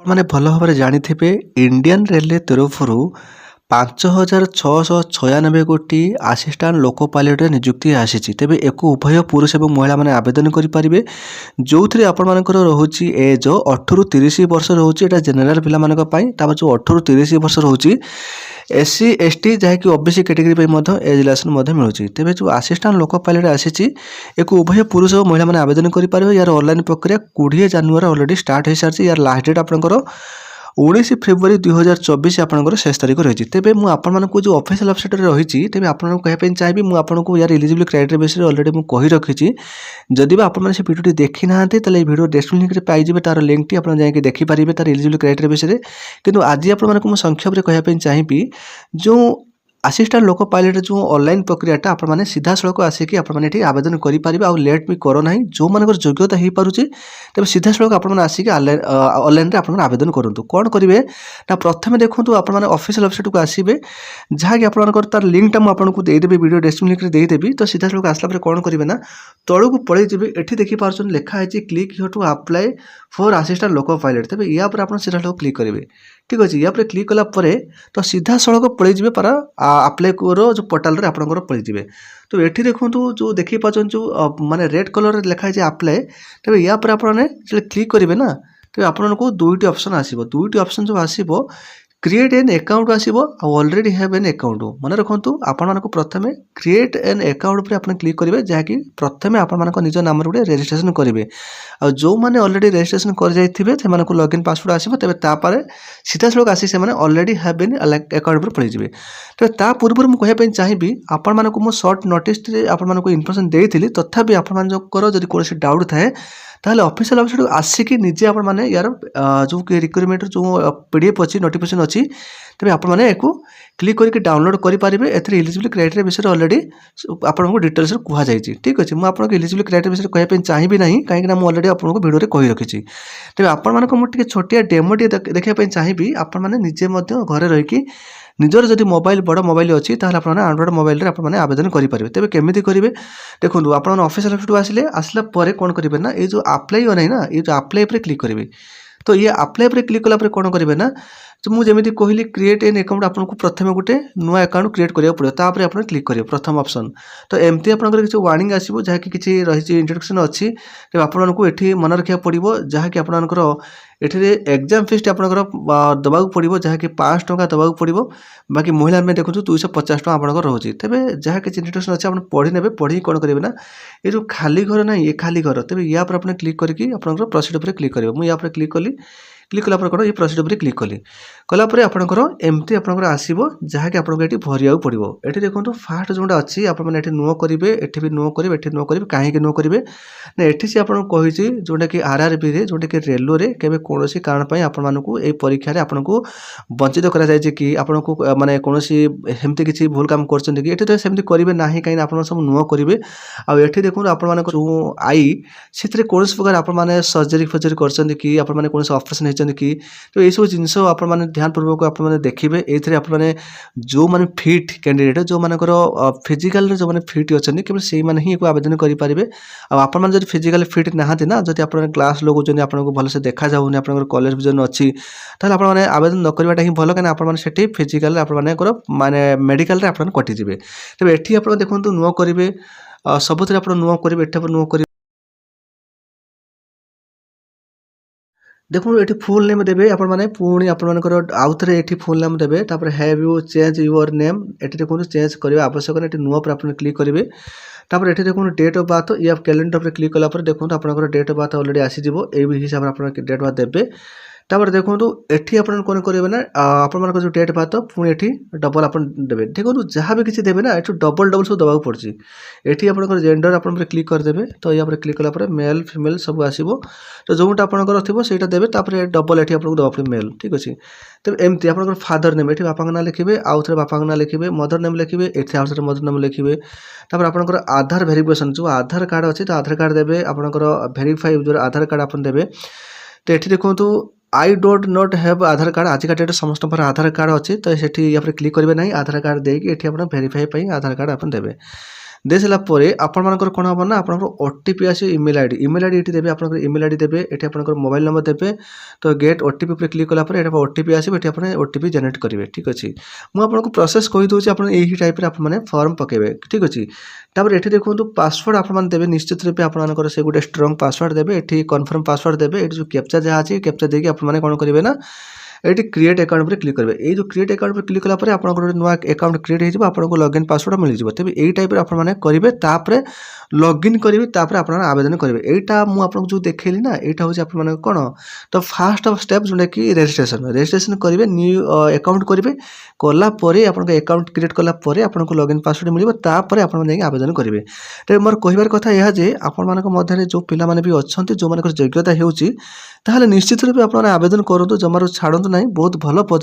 ମାନେ ଭଲ ଭାବରେ ଜାଣିଥିବେ ଇଣ୍ଡିଆନ୍ ରେଲୱେ ତରଫରୁ 5,696 ଗୋଟି ଆସିଷ୍ଟାଣ୍ଟ ଲୋକ ପାଇଲଟରେ ନିଯୁକ୍ତି ଆସିଛି। ତେବେ ଏକୁ ଉଭୟ ପୁରୁଷ ଏବଂ ମହିଳାମାନେ ଆବେଦନ କରିପାରିବେ। ଯେଉଁଥିରେ ଆପଣମାନଙ୍କର ରହୁଛି ଏଜ୍ 18ରୁ 30 ବର୍ଷ ରହୁଛି, ଏଇଟା ଜେନେରାଲ ପିଲାମାନଙ୍କ ପାଇଁ। ତାପରେ ଯେଉଁ 18ରୁ 30 ବର୍ଷ ରହୁଛି SC ST ଯାହାକି OBC କ୍ୟାଟେଗୋରୀ ପାଇଁ ମଧ୍ୟ ଏଜ୍ ରିଲାକ୍ସେସନ୍ ମଧ୍ୟ ମିଳୁଛି। ତେବେ ଯେଉଁ ଆସିଷ୍ଟାଣ୍ଟ ଲୋକ ପାଇଲଟ ଆସିଛି ଏକୁ ଉଭୟ ପୁରୁଷ ଓ ମହିଳାମାନେ ଆବେଦନ କରିପାରିବେ। ୟାର ଅନଲାଇନ୍ ପ୍ରକ୍ରିୟା 20 ଜାନୁଆରୀ ଅଲରେଡ଼ି ଷ୍ଟାର୍ଟ ହୋଇସାରିଛି। ୟାର ଲାଷ୍ଟ ଡେଟ୍ ଆପଣଙ୍କର 19 ଫେବୃଆରୀ 2024 ଆପଣଙ୍କର ଶେଷ ତାରିଖ ରହିଛି। ତେବେ ମୁଁ ଆପଣମାନଙ୍କୁ ଯେଉଁ ଅଫିସିଆଲ ୱେବସାଇଟ୍ରେ ରହିଛି, ତେବେ ଆପଣଙ୍କୁ କହିବା ପାଇଁ ଚାହିଁବି, ମୁଁ ଆପଣଙ୍କୁ ୟାର ଏଲିଜିବିଲିଟି କ୍ରାଇଟେରିଆ ବିଷୟରେ ଅଲରେଡ଼ି ମୁଁ କହି ରଖିଛି। ଯଦି ବି ଆପଣମାନେ ସେ ଭିଡ଼ିଓଟି ଦେଖି ନାହାନ୍ତି ତାହେଲେ এই ଭିଡ଼ିଓ ଡେସ୍କ୍ରିପସନ୍ ଲିଙ୍କରେ ପାଇଯିବେ ତାର ଲିଙ୍କଟି, ଆପଣ ଯାଇକି ଦେଖିପାରିବେ ତାର ଏଲିଜିବିଲିଟି କ୍ରାଇଟେରିଆ ବିଷୟରେ। କିନ୍ତୁ ଆଜି ଆପଣମାନଙ୍କୁ ମୁଁ ସଂକ୍ଷେପରେ କହିବା ପାଇଁ ଚାହିଁବି, ଯେଉଁ ଆସିଷ୍ଟାଣ୍ଟ ଲୋକ ପାଇଲଟ ଯେଉଁ ଅନଲାଇନ୍ ପ୍ରକ୍ରିୟାଟା ଆପଣମାନେ ସିଧାସଳଖ ଆସିକି ଆପଣମାନେ ଏଠି ଆବେଦନ କରିପାରିବେ। ଆଉ ଲେଟ୍ ବି କର ନାହିଁ। ଯେଉଁମାନଙ୍କର ଯୋଗ୍ୟତା ହେଇପାରୁଛି ତେବେ ସିଧାସଳଖ ଆପଣମାନେ ଆସିକି ଅନଲାଇନ୍ରେ ଆପଣମାନେ ଆବେଦନ କରନ୍ତୁ। କ'ଣ କରିବେ ନା, ପ୍ରଥମେ ଦେଖନ୍ତୁ ଆପଣମାନେ ଅଫିସିଆଲ ୱେବସାଇଟ୍କୁ ଆସିବେ, ଯାହାକି ଆପଣଙ୍କର ତାର ଲିଙ୍କଟା ମୁଁ ଆପଣଙ୍କୁ ଦେଇଦେବି, ଭିଡ଼ିଓ ଡେସ୍କ୍ରିପସନ୍ ଲିଙ୍କରେ ଦେଇଦେବି। ତ ସିଧାସଳଖ ଆସିଲା ପରେ କ'ଣ କରିବେ ନା, ତଳକୁ ପଳେଇ ଯିବେ। ଏଠି ଦେଖିପାରୁଛନ୍ତି ଲେଖା ହେଇଛି click here to apply for assistant loco pilot. ତେବେ ୟା ଉପରେ ଆପଣ ସିଧାସଳଖ କ୍ଲିକ୍ କରିବେ। ଠିକ୍ ଅଛି, ୟା ଉପରେ କ୍ଲିକ୍ କଲା ପରେ ତ ସିଧାସଳଖ ପଳେଇଯିବେ ଆପ୍ଲାଏ ଯେଉଁ ପୋର୍ଟାଲରେ ଆପଣଙ୍କର ପଳେଇଯିବେ। ତ ଏଠି ଦେଖନ୍ତୁ ଯେଉଁ ଦେଖିପାରୁଛନ୍ତି ଯେଉଁ ମାନେ ରେଡ୍ କଲରରେ ଲେଖା ହେଇଛି ଆପ୍ଲାଏ। ତେବେ ୟା ଉପରେ ଆପଣମାନେ ଯେତେବେଳେ କ୍ଲିକ୍ କରିବେ ନା, ତେବେ ଆପଣଙ୍କୁ ଦୁଇଟି ଅପସନ୍ ଆସିବ। ଦୁଇଟି ଅପସନ୍ ଯେଉଁ ଆସିବ, କ୍ରିଏଟ୍ ଏନ୍ ଆକାଉଣ୍ଟ ଆସିବ ଆଉ ଅଲରେଡ଼ି ହ୍ୟାଭ୍ ଏନ୍ ଆକାଉଣ୍ଟ। ମନେ ରଖନ୍ତୁ ଆପଣମାନଙ୍କୁ ପ୍ରଥମେ କ୍ରିଏଟ୍ ଏନ୍ ଆକାଉଣ୍ଟ ଉପରେ ଆପଣ କ୍ଲିକ୍ କରିବେ, ଯାହାକି ପ୍ରଥମେ ଆପଣମାନଙ୍କ ନିଜ ନାମରେ ଗୋଟେ ରେଜିଷ୍ଟ୍ରେସନ୍ କରିବେ। ଆଉ ଯେଉଁମାନେ ଅଲରେଡ଼ି ରେଜିଷ୍ଟ୍ରେସନ୍ କରିଯାଇଥିବେ ସେମାନଙ୍କୁ ଲଗ୍ଇନ୍ ପାସୱାର୍ଡ଼ ଆସିବ। ତେବେ ତାପରେ ସିଧାସଳଖ ଆସି ସେମାନେ ଅଲରେଡ଼ି ହ୍ୟାଭ୍ ଏନ୍ ଆକାଉଣ୍ଟ ଉପରେ ପଳେଇଯିବେ। ତେବେ ତା ପୂର୍ବରୁ ମୁଁ କହିବା ପାଇଁ ଚାହିଁବି, ଆପଣମାନଙ୍କୁ ମୁଁ ସର୍ଟ ନୋଟିସ୍ରେ ଆପଣମାନଙ୍କୁ ଇନଫର୍ମେସନ୍ ଦେଇଥିଲି। ତଥାପି ଆପଣମାନଙ୍କର ଯଦି କୌଣସି ଡାଉଟ୍ ଥାଏ ତାହେଲେ ଅଫିସିଆଲ ୱେବସାଇଟ୍କୁ ଆସିକି ନିଜେ ଆପଣମାନେ ୟାର ଯେଉଁ ରିକ୍ରୁଟମେଣ୍ଟର ଯେଉଁ PDF ଅଛି, ନୋଟିଫିକେସନ୍ ଅଛି, ତେବେ ଆପଣମାନେ ଏକୁ କ୍ଲିକ୍ କରିକି ଡାଉନଲୋଡ଼ କରିପାରିବେ। ଏଥିରେ ଏଲିଜିବିଲିଟି କ୍ରାଇଟେରିଆ ବିଷୟରେ ଅଲରେଡ଼ି ଆପଣଙ୍କୁ ଡିଟେଲ୍ସରେ କୁହାଯାଇଛି। ଠିକ୍ ଅଛି, ମୁଁ ଆପଣଙ୍କୁ ଏଲିଜିବିଲିଟି କ୍ରାଇଟେରିଆ ବିଷୟରେ କହିବା ପାଇଁ ଚାହିଁବି ନାହିଁ, କାହିଁକିନା ମୁଁ ଅଲରେଡ଼ି ଆପଣଙ୍କୁ ଭିଡ଼ିଓରେ କହି ରଖିଛି। ତେବେ ଆପଣମାନଙ୍କୁ ମୁଁ ଟିକେ ଛୋଟିଆ ଡେମୋ ଦେଖିବା ପାଇଁ ଚାହିଁବି। ଆପଣମାନେ ନିଜେ ମଧ୍ୟ ଘରେ ରହିକି ନିଜର ଯଦି ମୋବାଇଲ ବଡ଼ ମୋବାଇଲ ଅଛି ତାହେଲେ ଆପଣମାନେ ଆଣ୍ଡ୍ରଏଡ଼ ମୋବାଇଲରେ ଆପଣମାନେ ଆବେଦନ କରିପାରିବେ। ତେବେ କେମିତି କରିବେ ଦେଖନ୍ତୁ, ଆପଣମାନେ ଅଫିସିଆଲ ୱେବସାଇଟ୍କୁ ଆସିଲା ପରେ କ'ଣ କରିବେ ନା, ଏଇ ଯେଉଁ ଆପ୍ଲାଏ ନାହିଁ ନା, ଏଇ ଯେଉଁ ଆପ୍ଲାଏ ଉପରେ କ୍ଲିକ୍ କରିବେ। ତ ଇଏ ଆପ୍ଲାଏ ଉପରେ କ୍ଲିକ୍ କଲା ପରେ କ'ଣ କରିବେ ନା, ମୁଁ ଯେମିତି କହିଲି କ୍ରିଏଟ୍ ଏନ୍ ଆକାଉଣ୍ଟ, ଆପଣଙ୍କୁ ପ୍ରଥମେ ଗୋଟେ ନୂଆ ଆକାଉଣ୍ଟ କ୍ରିଏଟ୍ କରିବାକୁ ପଡ଼ିବ। ତାପରେ ଆପଣ କ୍ଲିକ୍ କରିବେ ପ୍ରଥମ ଅପସନ୍। ତ ଏମିତି ଆପଣଙ୍କର କିଛି ୱାର୍ଣ୍ଣିଂ ଆସିବ, ଯାହାକି କିଛି ରହିଛି ଇଣ୍ଟ୍ରୋଡକ୍ସନ୍ ଅଛି। ତେବେ ଆପଣଙ୍କୁ ଏଠି ମନେ ରଖିବାକୁ ପଡ଼ିବ, ଯାହାକି ଆପଣଙ୍କର ଏଠିରେ ଏକ୍ଜାମ୍ ଫିସ୍ଟି ଆପଣଙ୍କର ଦେବାକୁ ପଡ଼ିବ, ଯାହାକି 500 ଟଙ୍କା ଦେବାକୁ ପଡ଼ିବ। ବାକି ମହିଳା ପାଇଁ ଦେଖନ୍ତୁ 250 ଟଙ୍କା ଆପଣଙ୍କର ରହୁଛି। ତେବେ ଯାହା କିଛି ଇଣ୍ଟ୍ରୋଡକ୍ସନ୍ ଅଛି ଆପଣ ପଢ଼ି ନେବେ। ପଢ଼ିକି କ'ଣ କରିବେ ନା, ଏ ଯେଉଁ ଖାଲି ଘର ନାହିଁ, ଏ ଖାଲି ଘର, ତେବେ ୟା ଉପରେ ଆପଣ କ୍ଲିକ୍ କରିକି ଆପଣଙ୍କର ପ୍ରୋସିଡ୍ ଉପରେ କ୍ଲିକ୍ କରିବେ। ମୁଁ ୟା ଉପରେ କ୍ଲିକ୍ କଲି। କ୍ଲିକ୍ କଲା ପରେ କ'ଣ, ଏ ପ୍ରୋସିଡ୍ ଉପରେ କ୍ଲିକ୍ କଲି। କଲା ପରେ ଆପଣଙ୍କର ଏମିତି ଆପଣଙ୍କର ଆସିବ, ଯାହାକି ଆପଣଙ୍କୁ ଏଠି ଭରିବାକୁ ପଡ଼ିବ। ଏଠି ଦେଖନ୍ତୁ ଫାଷ୍ଟ ଯେଉଁଟା ଅଛି, ଆପଣମାନେ ଏଠି ନୋ କରିବେ, ଏଠି ବି ନୋ କରିବେ, ଏଠି ନୋ କରିବେ। କାହିଁକି ନୋ କରିବେ ନା, ଏଠି ସେ ଆପଣଙ୍କୁ କହିଛି ଯେଉଁଟାକି RRBରେ, ଯେଉଁଟାକି ରେଲୱେରେ କେବେ କୌଣସି କାରଣ ପାଇଁ ଆପଣମାନଙ୍କୁ ଏହି ପରୀକ୍ଷାରେ ଆପଣଙ୍କୁ ବଞ୍ଚିତ କରାଯାଇଛି କି ଆପଣଙ୍କୁ ମାନେ କୌଣସି ସେମିତି କିଛି ଭୁଲ କାମ କରିଛନ୍ତି କି, ଏଠି ତ ସେମିତି କରିବେ ନାହିଁ, କାହିଁକିନା ଆପଣ ସବୁ ନୋ କରିବେ। ଆଉ ଏଠି ଦେଖନ୍ତୁ ଆପଣମାନଙ୍କ ଯେଉଁ ଆଇ, ସେଥିରେ କୌଣସି ପ୍ରକାର ଆପଣମାନେ ସର୍ଜରୀ କରିଛନ୍ତି କି, ଆପଣମାନେ କୌଣସି ଅପରେସନ୍ ହେଇଛନ୍ତି କି, ତ ଏଇସବୁ ଜିନିଷ ଆପଣମାନେ ଧ୍ୟାନପୂର୍ବକ ଆପଣମାନେ ଦେଖିବେ। ଏଇଥିରେ ଆପଣମାନେ ଯେଉଁମାନେ ଫିଟ୍ କ୍ୟାଣ୍ଡିଡେଟ୍, ଯେଉଁମାନଙ୍କର ଫିଜିକାଲରେ ଯେଉଁମାନେ ଫିଟ୍ ଅଛନ୍ତି, କେବଳ ସେଇମାନେ ହିଁ ଏକୁ ଆବେଦନ କରିପାରିବେ। ଆଉ ଆପଣମାନେ ଯଦି ଫିଜିକାଲି ଫିଟ୍ ନାହାନ୍ତି ନା, ଯଦି ଆପଣ ଗ୍ଲାସ୍ ଲଗାଉଛନ୍ତି, ଆପଣଙ୍କୁ ଭଲସେ ଦେଖାଯାଉନି, ଆପଣଙ୍କର କଲର୍ ଭିଜନ୍ ଅଛି, ତାହେଲେ ଆପଣମାନେ ଆବେଦନ ନ କରିବାଟା ହିଁ ଭଲ। କାହିଁକିନା ଆପଣମାନେ ସେଠି ଫିଜିକାଲରେ ଆପଣମାନଙ୍କର ମାନେ ମେଡ଼ିକାଲରେ ଆପଣମାନେ କଟିଯିବେ। ତେବେ ଏଠି ଆପଣ ଦେଖନ୍ତୁ ନୋ କରିବେ, ସବୁଥିରେ ଆପଣ ନୋ କରିବେ। ଏଠି ଆପଣ ନୋ କରିବେ। ଦେଖନ୍ତୁ ଏଠି ଫୁଲ୍ ନେମ୍ ଦେବେ ଆପଣମାନେ, ପୁଣି ଆପଣମାନଙ୍କର ଆଉ ଥରେ ଏଠି ଫୁଲ୍ ନେମ୍ ଦେବେ। ତାପରେ have you change your name, ଏଠି ଦେଖନ୍ତୁ ଚେଞ୍ଜ କରିବା ଆବଶ୍ୟକ ନାହିଁ। ଏଠି ନୂଆ ଉପରେ ଆପଣ କ୍ଲିକ୍ କରିବେ। ତାପରେ ଏଠି ଦେଖନ୍ତୁ date of birth, yeah calendar ଉପରେ କ୍ଲିକ୍ କଲା ପରେ ଦେଖନ୍ତୁ ଆପଣଙ୍କର ଡେଟ୍ ଅଫ୍ ବାର୍ଥ ଅଲରେଡ଼ି ଆସିଯିବ। ଏଇ ହିସାବରେ ଆପଣ ଡେଟ୍ ଅଫ୍ ବାର୍ଥ ଦେବେ। ତାପରେ ଦେଖନ୍ତୁ ଏଠି ଆପଣ କ'ଣ କରିବେ ନା, ଆପଣମାନଙ୍କର ଯେଉଁ ଡେଟ୍ ବାର୍ଥ ପୁଣି ଏଠି ଡବଲ୍ ଆପଣ ଦେବେ। ଦେଖନ୍ତୁ ଯାହା ବି କିଛି ଦେବେ ନା, ଏଠୁ ଡବଲ୍ ସବୁ ଦେବାକୁ ପଡ଼ୁଛି। ଏଠି ଆପଣଙ୍କର ଜେଣ୍ଡର ଆପଣ ଉପରେ କ୍ଲିକ୍ କରିଦେବେ। ତ ୟା ଉପରେ କ୍ଲିକ୍ କଲା ପରେ ମେଲ୍ ଫିମେଲ୍ ସବୁ ଆସିବ। ତ ଯେଉଁଟା ଆପଣଙ୍କର ଥିବ ସେଇଟା ଦେବେ। ତାପରେ ଡବଲ୍ ଏଠି ଆପଣଙ୍କୁ ଦେବାକୁ ପଡ଼ିବ ମେଲ୍। ଠିକ୍ ଅଛି, ତେବେ ଏମିତି ଆପଣଙ୍କର ଫାଦର ନେମ୍, ଏଠି ବାପାଙ୍କ ନାଁ ଲେଖିବେ, ଆଉ ଥରେ ବାପାଙ୍କ ନାଁ ଲେଖିବେ, ମଦର ନେମ୍ ଲେଖିବେ, ଏଠି ଆଉ ଥରେ ମଦର ନେମ୍ ଲେଖିବେ। ତାପରେ ଆପଣଙ୍କର ଆଧାର ଭେରିଫିକେସନ୍, ଯେଉଁ ଆଧାର କାର୍ଡ଼ ଅଛି ତ ଆଧାର କାର୍ଡ଼ ଦେବେ। ଆପଣଙ୍କର ଭେରିଫାଇ ଯେଉଁ ଆଧାର କାର୍ଡ଼ ଆପଣ ଦେବେ। ତ ଏଠି ଦେଖନ୍ତୁ I don't not have Aadhaar card, ଆଜିକା ଡେଟ୍ରେ ସମସ୍ତଙ୍କର ଆଧାର କାର୍ଡ଼ ଅଛି। ତ ସେଠି ୟା ପରେ କ୍ଲିକ୍ କରିବେ ନାହିଁ। ଆଧାର କାର୍ଡ଼ ଦେଇକି ଏଠି ଆପଣ ଭେରିଫାଇ ପାଇଁ ଆଧାର କାର୍ଡ଼ ଆପଣ ଦେବେ। दे सारा पर आपर कौन हम ना आप ओटीपी आस इमेल आईडी ये देते आप इमेल आईडी देते ये आप मोबाइल नंबर देते तो गेट ओटीपी पर क्लिक कलापर ये ओटीपी आसो ये आप ओटीपी जेनेट करेंगे ठीक अच्छे मुझे प्रोसेस कहीदे आप टाइप आपने फॉर्म पकेबे ठीक अच्छे तापर ये देखो पासवर्ड आपने देवे निश्चित रूप आपर से गोटे स्ट्रंग पासवर्ड देवे ये कन्फर्म पासवर्ड देवे ये जो कैप्चा जहाँ अच्छे कैप्चा देके आपने कौन करेंगे ना ये क्रिएट अकाउंट पर क्लिक करेंगे ये जो क्रिएट अकाउंट पर क्लिक कलापर आप नुआ अकाउंट क्रिएट हो आपको लॉगिन पासवर्ड मिल जाए तेज यही टाइप आपने करेंगे तापर लॉगिन करेंगे तापर आप आवेदन करेंगे यहाँ मुझे जो देखली ना यहाँ हूँ आप कौन तो फास्ट स्टेप जोटा कि रेजिस्ट्रेशन करेंगे न्यू अकाउंट करेंगे कलापर आप अकाउंट क्रिएट कलापर आपको लॉगिन पासवर्ड मिले तापर आप आवेदन करेंगे तो मोर कहबार कथा यह जे आपण जो पिलामाने भी अच्छा जो मान योग्यता होची निश्चित रूप आप आवेदन करूँ जमार छाड़ू ना बहुत भल पद